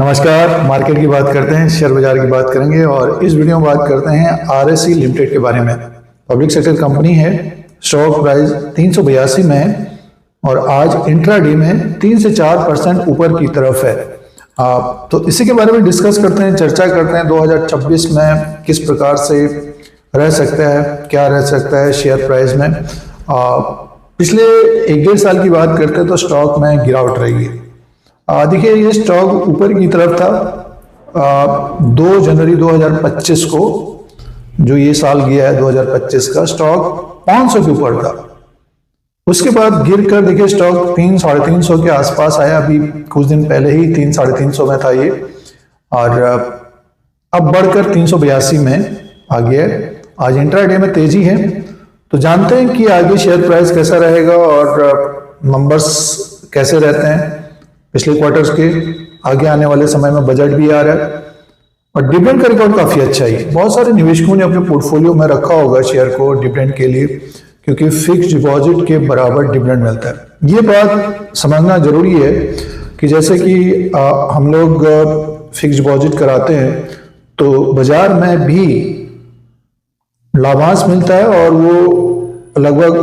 नमस्कार। मार्केट की बात करते हैं, शेयर बाजार की बात करेंगे और इस वीडियो में बात करते हैं आरएससी लिमिटेड के बारे में। पब्लिक सेक्टर कंपनी है, स्टॉक प्राइस 382 में है और आज इंट्राडे में 3 से 4% ऊपर की तरफ है। तो इसी के बारे में डिस्कस करते हैं, चर्चा करते हैं 2026 में किस प्रकार से रह सकता है, क्या रह सकता है शेयर प्राइस में। पिछले 1-1.5 साल की बात करते हैं तो स्टॉक में गिरावट रही है। देखिए, ये स्टॉक ऊपर की तरफ था 2 जनवरी 2025 को, जो ये साल गया है 2025 का, स्टॉक 500 के ऊपर था। उसके बाद गिर कर देखिए स्टॉक 300-350 के आसपास आया। अभी कुछ दिन पहले ही 300-350 में था ये, और अब बढ़कर 382 में आ गया है। आज इंट्राडे में तेजी है, तो जानते हैं कि आगे शेयर प्राइस कैसा रहेगा और नंबर्स कैसे रहते हैं पिछले क्वार्टर्स के। आगे आने वाले समय में बजट भी आ रहा है और डिविडेंड का रिकॉर्ड काफी अच्छा है। बहुत सारे निवेशकों ने अपने पोर्टफोलियो में रखा होगा शेयर को डिविडेंड के लिए, क्योंकि फिक्स डिपॉजिट के बराबर डिविडेंड मिलता है। ये बात समझना जरूरी है कि जैसे कि हम लोग फिक्स डिपॉजिट कराते हैं तो बाजार में भी लाभांश मिलता है और वो लगभग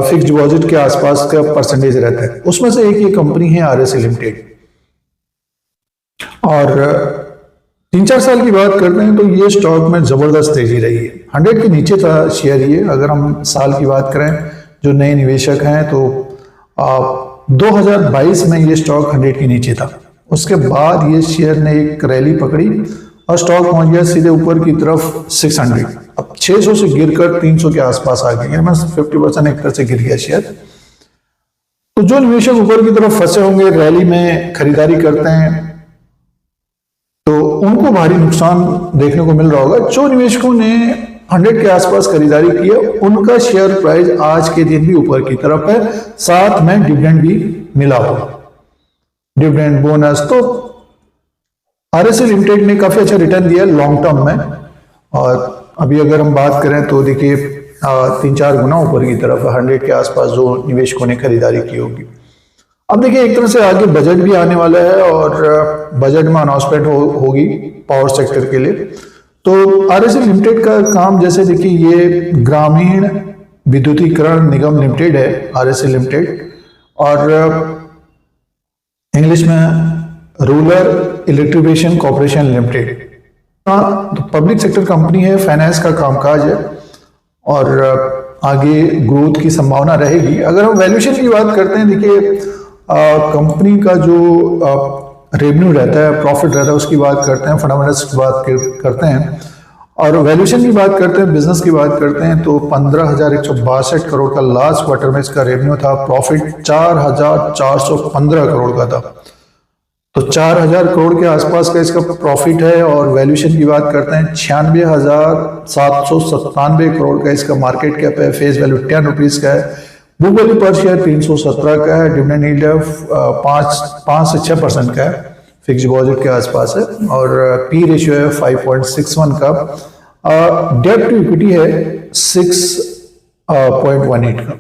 फिक्स डिपॉजिट के आसपास का परसेंटेज रहता है। उसमें से एक ये कंपनी है आरएससी लिमिटेड। और 3-4 साल की बात करते हैं तो ये स्टॉक में जबरदस्त तेजी रही है। 100 के नीचे था शेयर ये। अगर हम साल की बात करें, जो नए निवेशक हैं, तो 2022 में ये स्टॉक 100 के नीचे था। उसके बाद ये शेयर ने एक रैली पकड़ी और स्टॉक पहुंच गया सीधे ऊपर की तरफ 600। अब 600 से गिरकर 300 के आसपास आ गया, यानी 50% एक तरह से गिर गया शेयर। तो जो निवेशक ऊपर की तरफ फंसे होंगे, रैली में खरीदारी करते हैं, तो उनको भारी नुकसान देखने को मिल रहा होगा। जो निवेशकों ने 100 के आसपास खरीदारी की है, उनका शेयर प्राइस आज के दिन भी ऊपर की तरफ है, साथ में डिविडेंड भी मिला होगा, डिविडेंड बोनस। तो आरएससी लिमिटेड ने काफी अच्छा रिटर्न दिया लॉन्ग टर्म में। और अभी अगर हम बात करें तो देखिए 3-4 गुना ऊपर की तरफ 100 के आसपास जो निवेशकों ने खरीदारी की होगी। अब देखिए, एक तरह से आगे बजट भी आने वाला है और बजट में अनाउंसमेंट होगी पावर सेक्टर के लिए। तो आरएससी लिमिटेड का काम, जैसे देखिए, ये ग्रामीण विद्युतीकरण निगम लिमिटेड है आरएससी लिमिटेड, और इंग्लिश में रूरल इलेक्ट्रिफिकेशन कॉर्पोरेशन लिमिटेड। तो पब्लिक सेक्टर कंपनी है, फाइनेंस का कामकाज है और आगे ग्रोथ की संभावना रहेगी। अगर हम वैल्यूएशन की बात करते हैं, देखिए कंपनी का जो रेवेन्यू रहता है, प्रॉफिट रहता है, उसकी बात करते हैं, फंडामेंटल्स की बात करते हैं, और वैल्यूएशन की बात करते हैं, बिजनेस की बात करते हैं, तो 15,162 करोड़ का लास्ट क्वार्टर में इसका रेवेन्यू था। प्रॉफिट 4,415 करोड़ का था, तो 4,000 करोड़ के आसपास का इसका प्रॉफिट है। और वैल्यूएशन की बात करते हैं, 96,797 करोड़ का इसका मार्केट कैप है। फेस वैल्यू 10 रुपीज का है। बुक वैल्यू पर शेयर 317 का है। डिविडेंड यील्ड 5 से 6% का है, फिक्स डिपॉजिट के आसपास है। और पी रेशियो है 5.61 का। डेट टू इक्विटी है 6.18 का।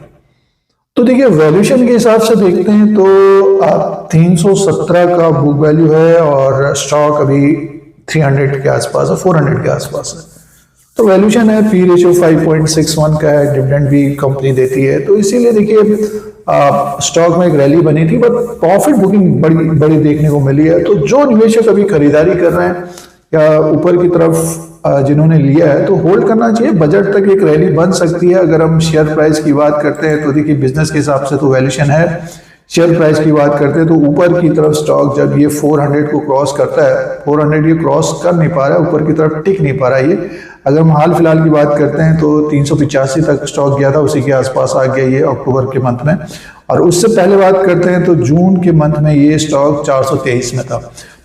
तो देखिए, वैल्यूएशन के हिसाब से देखते हैं तो 317 का बुक वैल्यू है और स्टॉक अभी 300 के आसपास है, 400 के आसपास है। तो वैल्यूएशन है, पी रेशियो 5.61 का है। डिविडेंड भी कंपनी देती है, तो इसीलिए देखिए स्टॉक में एक रैली बनी थी, बट प्रॉफिट बुकिंग बड़ी देखने को मिली है। तो जो निवेशक अभी खरीदारी कर रहे हैं या ऊपर की तरफ जिन्होंने लिया है, तो होल्ड करना चाहिए। बजट तक एक रैली बन सकती है। अगर हम शेयर प्राइस की बात करते हैं तो देखिए, बिजनेस के हिसाब से तो वैल्यूएशन है। शेयर प्राइस की बात करते हैं तो ऊपर की तरफ स्टॉक जब ये 400 को क्रॉस करता है, 400 ये क्रॉस कर नहीं पा रहा है, ऊपर की तरफ टिक नहीं पा रहा है ये। अगर हम हाल फिलहाल की बात करते हैं तो 385 तक स्टॉक गया था, उसी के आसपास आ गया ये अक्टूबर के मंथ में। और उससे पहले बात करते हैं तो जून के मंथ में ये स्टॉक 423 में था।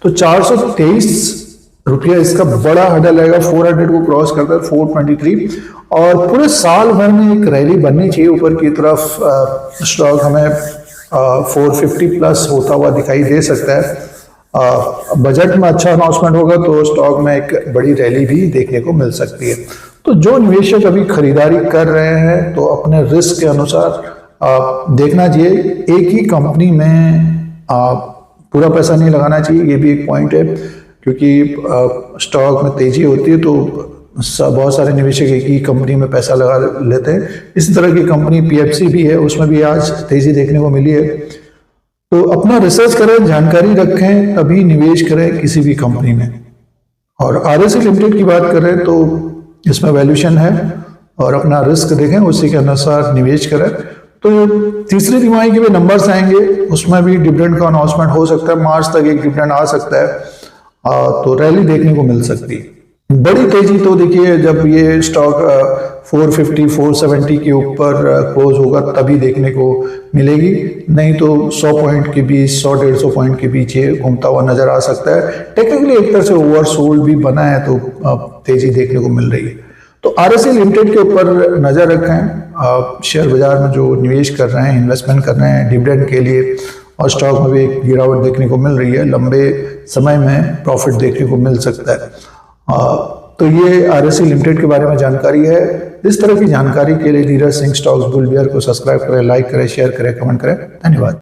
तो 423 रुपया इसका बड़ा हर्डल रहेगा। 400 को क्रॉस करता है 423, और पूरे साल भर में एक रैली बननी चाहिए ऊपर की तरफ। स्टॉक हमें 450 प्लस होता हुआ दिखाई दे सकता है। बजट में अच्छा अनाउंसमेंट होगा तो स्टॉक में एक बड़ी रैली भी देखने को मिल सकती है। तो जो निवेशक अभी खरीदारी कर रहे हैं तो अपने रिस्क के अनुसार देखना चाहिए। एक ही कंपनी में पूरा पैसा नहीं लगाना चाहिए, ये भी एक पॉइंट है, क्योंकि स्टॉक में तेजी होती है तो बहुत सारे निवेशक एक ही कंपनी में पैसा लगा लेते हैं। इसी तरह की कंपनी PFC भी है, उसमें भी आज तेजी देखने को मिली है। तो अपना रिसर्च करें, जानकारी रखें, तभी निवेश करें किसी भी कंपनी में। और RSE लिमिटेड की बात करें तो इसमें वैल्यूएशन है और अपना रिस्क देखें, उसी के अनुसार निवेश करें। तो तीसरी तिमाही के भी नंबर्स आएंगे, उसमें भी डिविडेंड का अनाउंसमेंट हो सकता है, मार्च तक एक डिविडेंड आ सकता है, तो रैली देखने को मिल सकती है। बड़ी तेजी तो देखिए जब ये स्टॉक 450 470 के ऊपर क्लोज होगा तभी देखने को मिलेगी, नहीं तो 100 पॉइंट के बीच 100-150 पॉइंट के बीच ये घूमता हुआ नजर आ सकता है। टेक्निकली एक तरह से ओवरसोल्ड भी बना है तो तेजी देखने को मिल रही है। तो RSE लिमिटेड के ऊपर नजर रखें, शेयर बाजार में जो निवेश कर रहे हैं, इन्वेस्टमेंट कर रहे हैं डिविडेंड के लिए, और स्टॉक में भी एक गिरावट देखने को मिल रही है, लंबे समय में प्रॉफिट देखने को मिल सकता है। तो ये RSE लिमिटेड के बारे में जानकारी है। इस तरह की जानकारी के लिए Dheeraj Singh stocks bull beer को सब्सक्राइब करें, लाइक करें, शेयर करें, कमेंट करें। धन्यवाद।